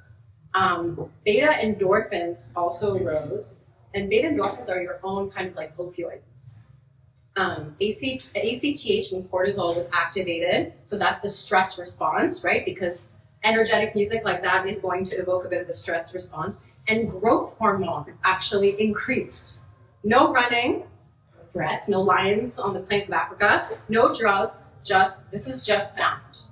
beta endorphins also rose, and beta endorphins are your own kind of like opioids. ACTH and cortisol was activated, so that's the stress response, right? Because energetic music like that is going to evoke a bit of a stress response. And growth hormone actually increased. No running, no threats, no lions on the plains of Africa, no drugs, this is just sound.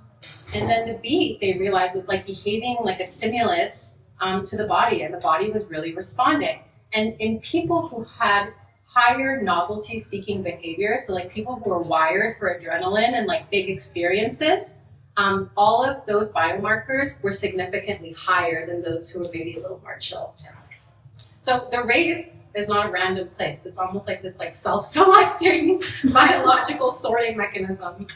And then the beat, they realized, was like behaving like a stimulus to the body, and the body was really responding. And in people who had higher novelty-seeking behavior, so like people who are wired for adrenaline and like big experiences, all of those biomarkers were significantly higher than those who were maybe a little more chill. So the rave is not a random place. It's almost like this like self-selecting biological sorting mechanism.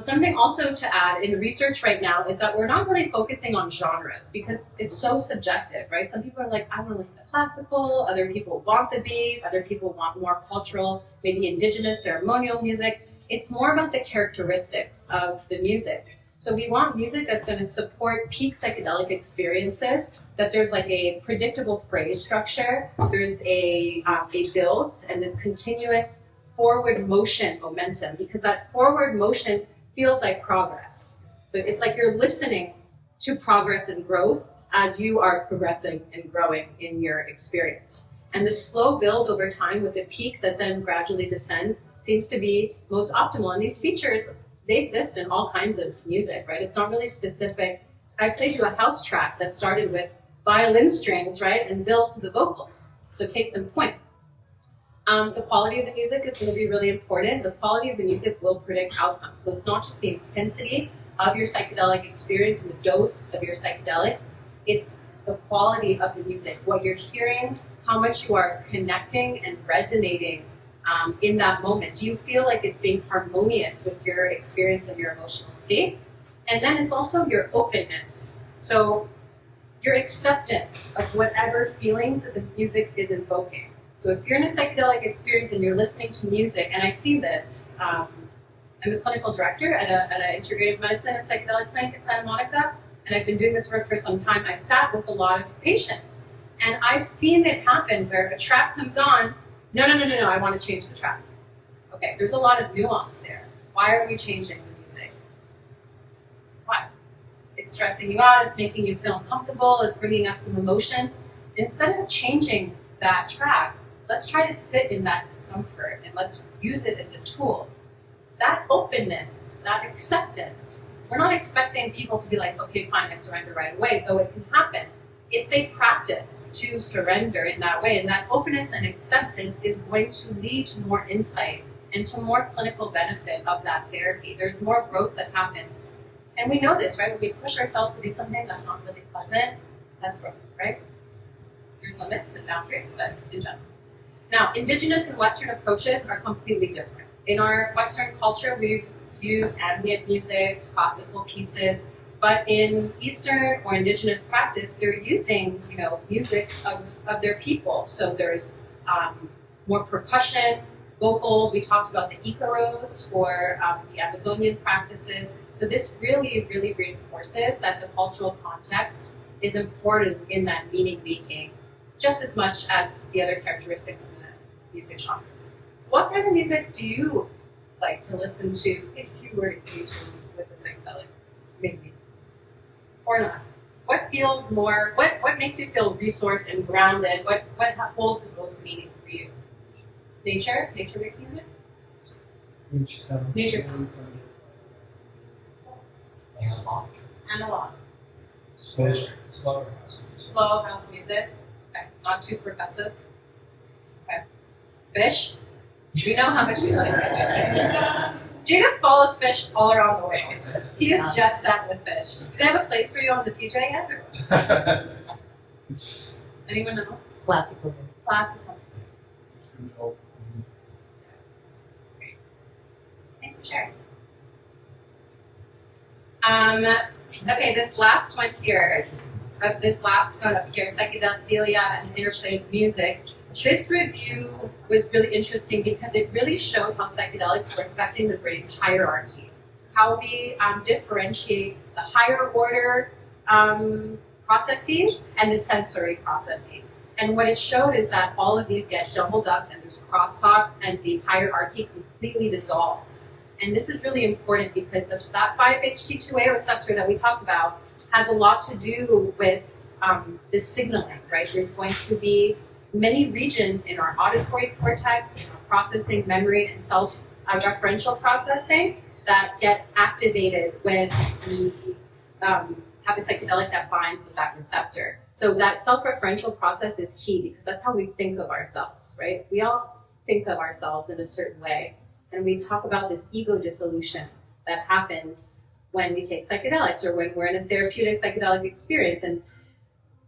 Something also to add in research right now is that we're not really focusing on genres because it's so subjective, right? Some people are like, I want to listen to classical, other people want the beat, other people want more cultural, maybe indigenous ceremonial music. It's more about the characteristics of the music. So we want music that's going to support peak psychedelic experiences, that there's like a predictable phrase structure, there's a build, and this continuous forward motion momentum, because that forward motion feels like progress. So it's like you're listening to progress and growth as you are progressing and growing in your experience. And the slow build over time with the peak that then gradually descends seems to be most optimal. And these features, they exist in all kinds of music, right? It's not really specific. I played you a house track that started with violin strings, right, and built to the vocals. So case in point. The quality of the music is going to be really important. The quality of the music will predict outcomes. So it's not just the intensity of your psychedelic experience and the dose of your psychedelics. It's the quality of the music, what you're hearing, how much you are connecting and resonating in that moment. Do you feel like it's being harmonious with your experience and your emotional state? And then it's also your openness. So your acceptance of whatever feelings that the music is invoking. So if you're in a psychedelic experience and you're listening to music, and I've seen this, I'm a clinical director at an integrative medicine and psychedelic clinic in Santa Monica, and I've been doing this work for some time. I sat with a lot of patients, and I've seen it happen where a track comes on, no, I want to change the track. Okay, there's a lot of nuance there. Why are we changing the music? Why? It's stressing you out, it's making you feel uncomfortable, it's bringing up some emotions. Instead of changing that track, let's try to sit in that discomfort and let's use it as a tool. That openness, that acceptance, we're not expecting people to be like, okay, fine, I surrender right away, though it can happen. It's a practice to surrender in that way, and that openness and acceptance is going to lead to more insight and to more clinical benefit of that therapy. There's more growth that happens. And we know this, right? When we push ourselves to do something that's not really pleasant, that's growth, right? There's limits and boundaries, but in general. Now, indigenous and Western approaches are completely different. In our Western culture, we've use ambient music, classical pieces, but in Eastern or indigenous practice, they're using, music of their people. So there's more percussion, vocals. We talked about the Icaros for the Amazonian practices. So this really, really reinforces that the cultural context is important in that meaning making, just as much as the other characteristics of the music genres. What kind of music do you like to listen to if you were engaging with the psychedelic? Maybe. Or not? What feels more, what makes you feel resourced and grounded? What holds the most meaning for you? Nature? Nature-based music? Nature sounds. Nature sounds. Analog. Slow. Slow house music. Okay. Not too percussive. Okay. Fish? We know how much you like it. Jacob follows fish all around the world. He is jet set with fish. Do they have a place for you on the PJ yet? Or what? Anyone else? Classical. Classical music. Thanks for sharing. Okay, this last one here, psychedelia and interplay of music. This review was really interesting because it really showed how psychedelics were affecting the brain's hierarchy, how we differentiate the higher order processes and the sensory processes. And what it showed is that all of these get jumbled up and there's crosstalk and the hierarchy completely dissolves. And this is really important because that 5-HT2A receptor that we talked about has a lot to do with the signaling, right? There's going to be many regions in our auditory cortex, in our processing, memory, and self-referential processing that get activated when we have a psychedelic that binds with that receptor. So that self-referential process is key because that's how we think of ourselves, right? We all think of ourselves in a certain way. And we talk about this ego dissolution that happens when we take psychedelics or when we're in a therapeutic psychedelic experience. And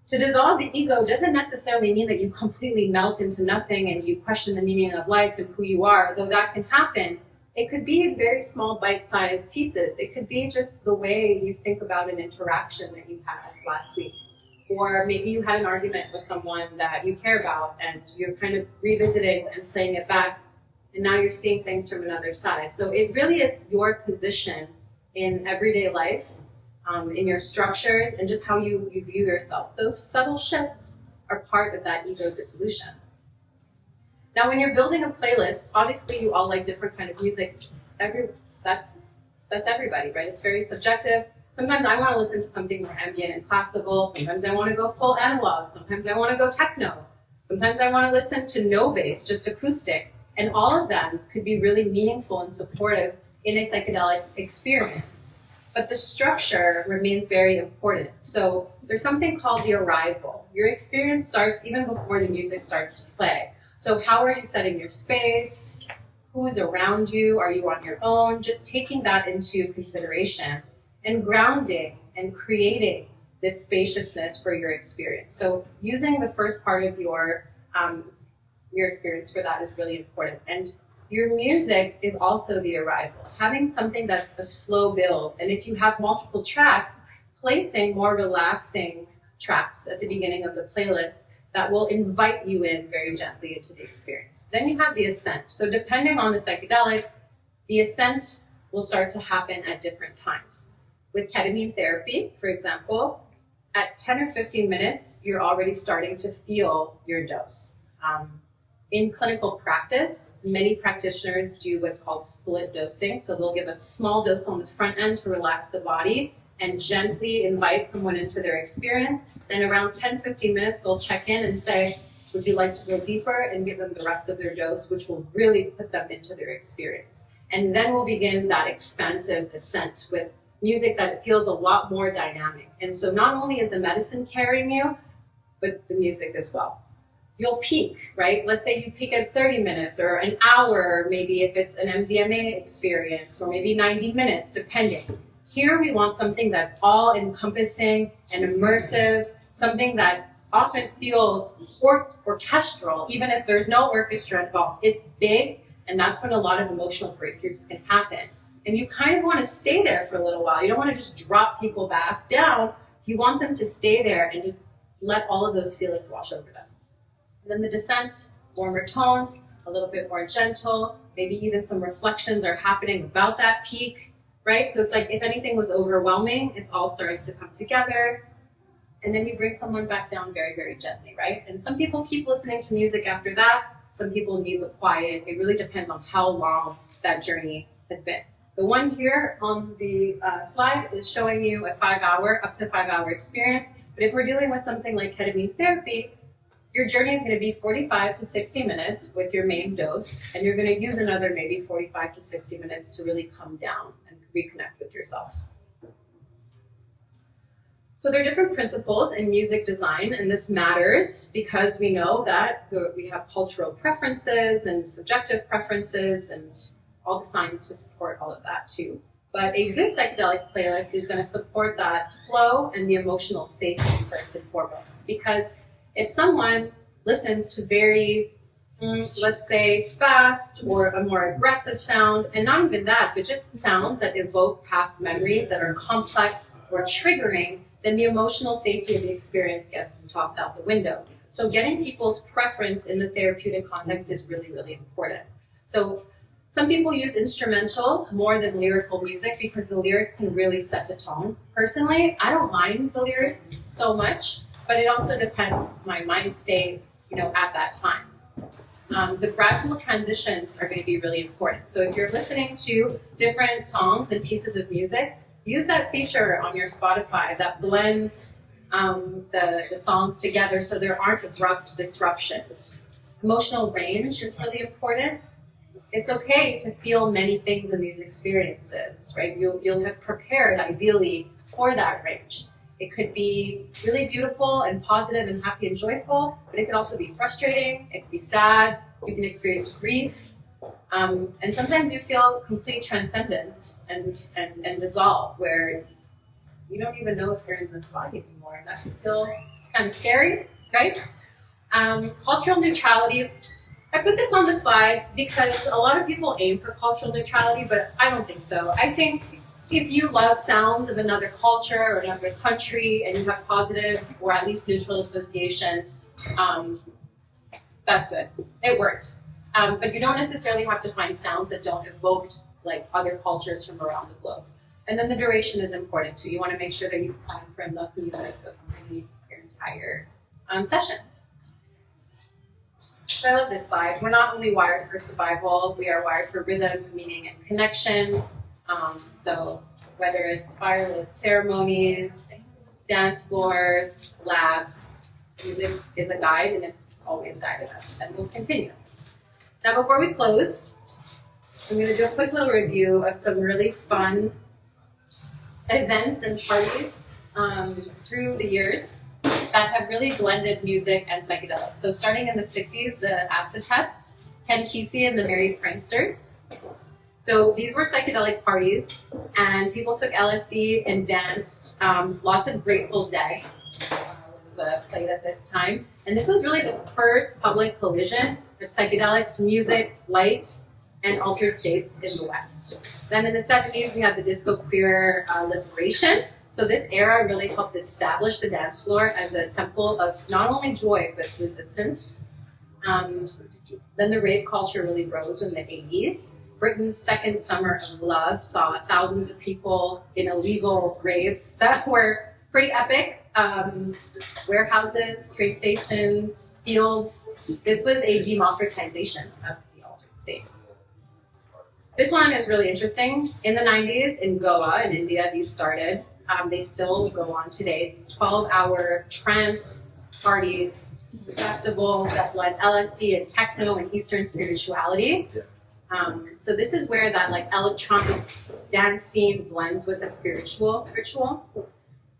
to dissolve the ego doesn't necessarily mean that you completely melt into nothing and you question the meaning of life and who you are, though that can happen. It could be in very small bite-sized pieces. It could be just the way you think about an interaction that you had last week. Or maybe you had an argument with someone that you care about and you're kind of revisiting and playing it back, and now you're seeing things from another side. So it really is your position in everyday life, in your structures, and just how you view yourself. Those subtle shifts are part of that ego dissolution. Now, when you're building a playlist, obviously you all like different kind of music. That's everybody, right? It's very subjective. Sometimes I want to listen to something more ambient and classical. Sometimes I want to go full analog. Sometimes I want to go techno. Sometimes I want to listen to no bass, just acoustic. And all of them could be really meaningful and supportive in a psychedelic experience. But the structure remains very important. So there's something called the arrival. Your experience starts even before the music starts to play. So how are you setting your space? Who's around you? Are you on your own? Just taking that into consideration and grounding and creating this spaciousness for your experience. So using the first part of your experience for that is really important. And your music is also the arrival. Having something that's a slow build, and if you have multiple tracks, placing more relaxing tracks at the beginning of the playlist that will invite you in very gently into the experience. Then you have the ascent. So depending on the psychedelic, the ascent will start to happen at different times. With ketamine therapy, for example, at 10 or 15 minutes, you're already starting to feel your dose. In clinical practice, many practitioners do what's called split dosing. So they'll give a small dose on the front end to relax the body and gently invite someone into their experience. And around 10, 15 minutes, they'll check in and say, would you like to go deeper, and give them the rest of their dose, which will really put them into their experience. And then we'll begin that expansive ascent with music that feels a lot more dynamic. And so not only is the medicine carrying you, but the music as well. You'll peak, right? Let's say you peak at 30 minutes or an hour, maybe if it's an MDMA experience, or maybe 90 minutes, depending. Here we want something that's all encompassing and immersive, something that often feels orchestral, even if there's no orchestra involved. It's big, and that's when a lot of emotional breakthroughs can happen. And you kind of want to stay there for a little while. You don't want to just drop people back down. You want them to stay there and just let all of those feelings wash over them. And then the descent, warmer tones, a little bit more gentle, maybe even some reflections are happening about that peak, right? So it's like if anything was overwhelming, it's all starting to come together. And then you bring someone back down very, very gently, right? And some people keep listening to music after that. Some people need the quiet. It really depends on how long that journey has been. The one here on the slide is showing you a up to 5 hour experience. But if we're dealing with something like ketamine therapy, your journey is going to be 45 to 60 minutes with your main dose, and you're going to use another maybe 45 to 60 minutes to really come down and reconnect with yourself. So there are different principles in music design, and this matters because we know that we have cultural preferences and subjective preferences and all the science to support all of that too. But a good psychedelic playlist is going to support that flow and the emotional safety first and foremost. Because if someone listens to very, let's say, fast or a more aggressive sound, and not even that, but just sounds that evoke past memories that are complex or triggering, then the emotional safety of the experience gets tossed out the window. So getting people's preference in the therapeutic context is really, really important. So some people use instrumental more than lyrical music because the lyrics can really set the tone. Personally, I don't mind the lyrics so much, but it also depends my mind state, at that time. The gradual transitions are going to be really important. So if you're listening to different songs and pieces of music, use that feature on your Spotify that blends the songs together so there aren't abrupt disruptions. Emotional range is really important. It's okay to feel many things in these experiences, right? You'll have prepared, ideally, for that range. It could be really beautiful and positive and happy and joyful, but it could also be frustrating, it could be sad, you can experience grief, and sometimes you feel complete transcendence and dissolve, where you don't even know if you're in this body anymore, and that can feel kind of scary, right? Cultural neutrality. I put this on the slide because a lot of people aim for cultural neutrality, but I don't think so. I think if you love sounds of another culture or another country and you have positive or at least neutral associations, that's good. It works. But you don't necessarily have to find sounds that don't evoke like other cultures from around the globe. And then the duration is important too. You want to make sure that you plan for enough music to accompany your entire session. So I love this slide. We're not only wired for survival, we are wired for rhythm, meaning, and connection. So whether it's firelit ceremonies, dance floors, labs, music is a guide and it's always guided us, and we'll continue. Now before we close, I'm going to do a quick little review of some really fun events and parties through the years that have really blended music and psychedelics. So starting in the 60s, the acid tests, Ken Kesey and the Merry Pranksters. So these were psychedelic parties, and people took LSD and danced. Lots of Grateful Dead was played at this time. And this was really the first public collision of psychedelics, music, lights, and altered states in the West. Then in the 70s, we had the disco queer liberation. So this era really helped establish the dance floor as a temple of not only joy, but resistance. Then the rave culture really rose in the 80s. Britain's second summer of love saw thousands of people in illegal raves that were pretty epic. Warehouses, train stations, fields. This was a democratization of the altered state. This one is really interesting. In the 90s, in Goa, in India, these started. They still go on today. These 12-hour trance parties, festivals that blend LSD and techno and Eastern spirituality. So this is where that like electronic dance scene blends with the spiritual ritual.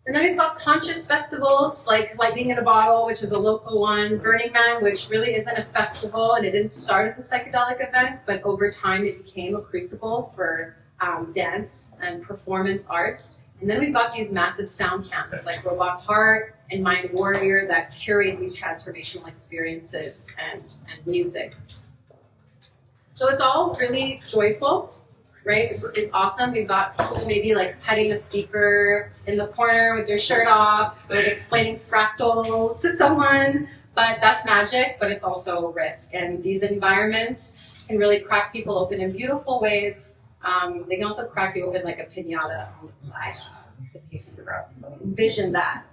And then we've got conscious festivals like Lightning in a Bottle, which is a local one, Burning Man, which really isn't a festival, and it didn't start as a psychedelic event, but over time it became a crucible for dance and performance arts. And then we've got these massive sound camps like Robot Heart and Mind Warrior that curate these transformational experiences and music. So it's all really joyful. right? It's awesome. We've got people maybe like petting a speaker in the corner with their shirt off, or explaining fractals to someone. But that's magic, but it's also risk. And these environments can really crack people open in beautiful ways. They can also crack you open like a piñata on the fly. Envision that.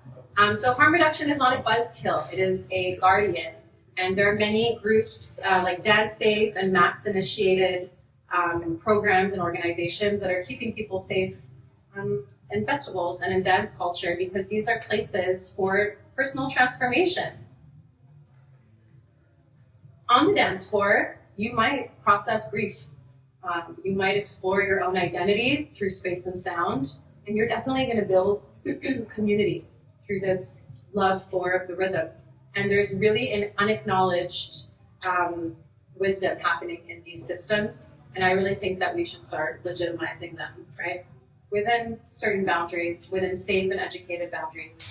So harm reduction is not a buzzkill. It is a guardian. And there are many groups like Dance Safe and MAPS initiated programs and organizations that are keeping people safe in festivals and in dance culture, because these are places for personal transformation. On the dance floor, you might process grief. You might explore your own identity through space and sound, and you're definitely going to build community through this love for the rhythm. And there's really an unacknowledged wisdom happening in these systems, and I really think that we should start legitimizing them, right? Within certain boundaries, within safe and educated boundaries.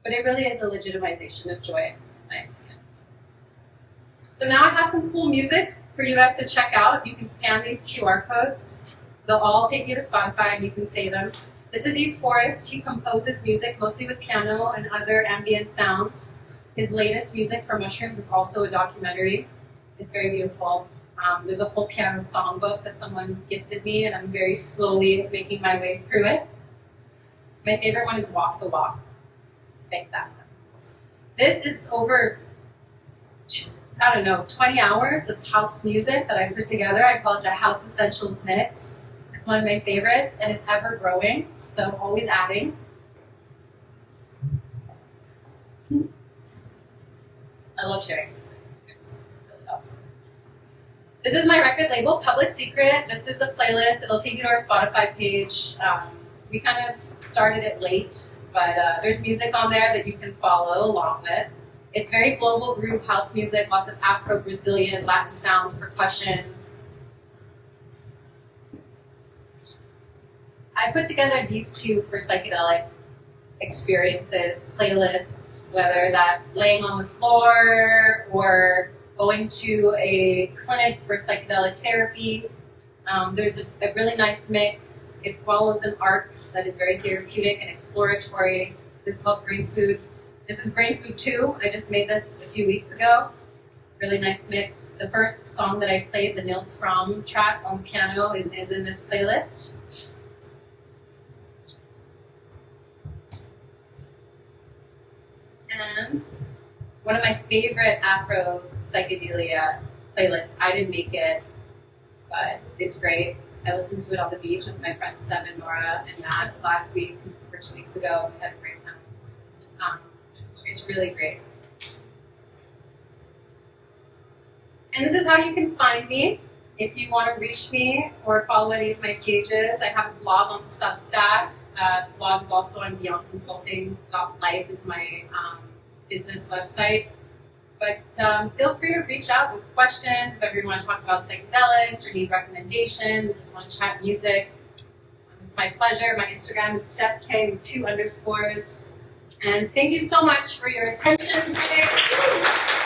But it really is a legitimization of joy, in my opinion. So now I have some cool music for you guys to check out. You can scan these QR codes. They'll all take you to Spotify and you can save them. This is East Forest. He composes music mostly with piano and other ambient sounds. His latest music for Mushrooms is also a documentary. It's very beautiful. There's a whole piano songbook that someone gifted me, and I'm very slowly making my way through it. My favorite one is Walk the Walk. Thank that one. This is over 20 hours of house music that I put together. I call it the House Essentials Mix. It's one of my favorites, and it's ever growing, so always adding. I love sharing music. It's really awesome. This is my record label, Public Secret. This is a playlist. It'll take you to our Spotify page. We kind of started it late, but there's music on there that you can follow along with. It's very global groove house music, lots of Afro, Brazilian, Latin sounds, percussions. I put together these two for psychedelic experiences, playlists, whether that's laying on the floor or going to a clinic for psychedelic therapy. There's a really nice mix. It follows an arc that is very therapeutic and exploratory. This is called Brain Food. This is Brain Food 2. I just made this a few weeks ago. Really nice mix. The first song that I played, the Nils Fromm track on the piano, is in this playlist. And one of my favorite Afro psychedelia playlists. I didn't make it, but it's great. I listened to it on the beach with my friends Seb and Nora and Matt last week or 2 weeks ago. We had a great time. It's really great. And this is how you can find me. If you want to reach me or follow any of my pages, I have a blog on Substack. The blog is also on beyondconsulting.life is my business website. But feel free to reach out with questions if ever you want to talk about psychedelics or need recommendations, or just want to chat music. It's my pleasure. My Instagram is StephK with 2 underscores. And thank you so much for your attention today.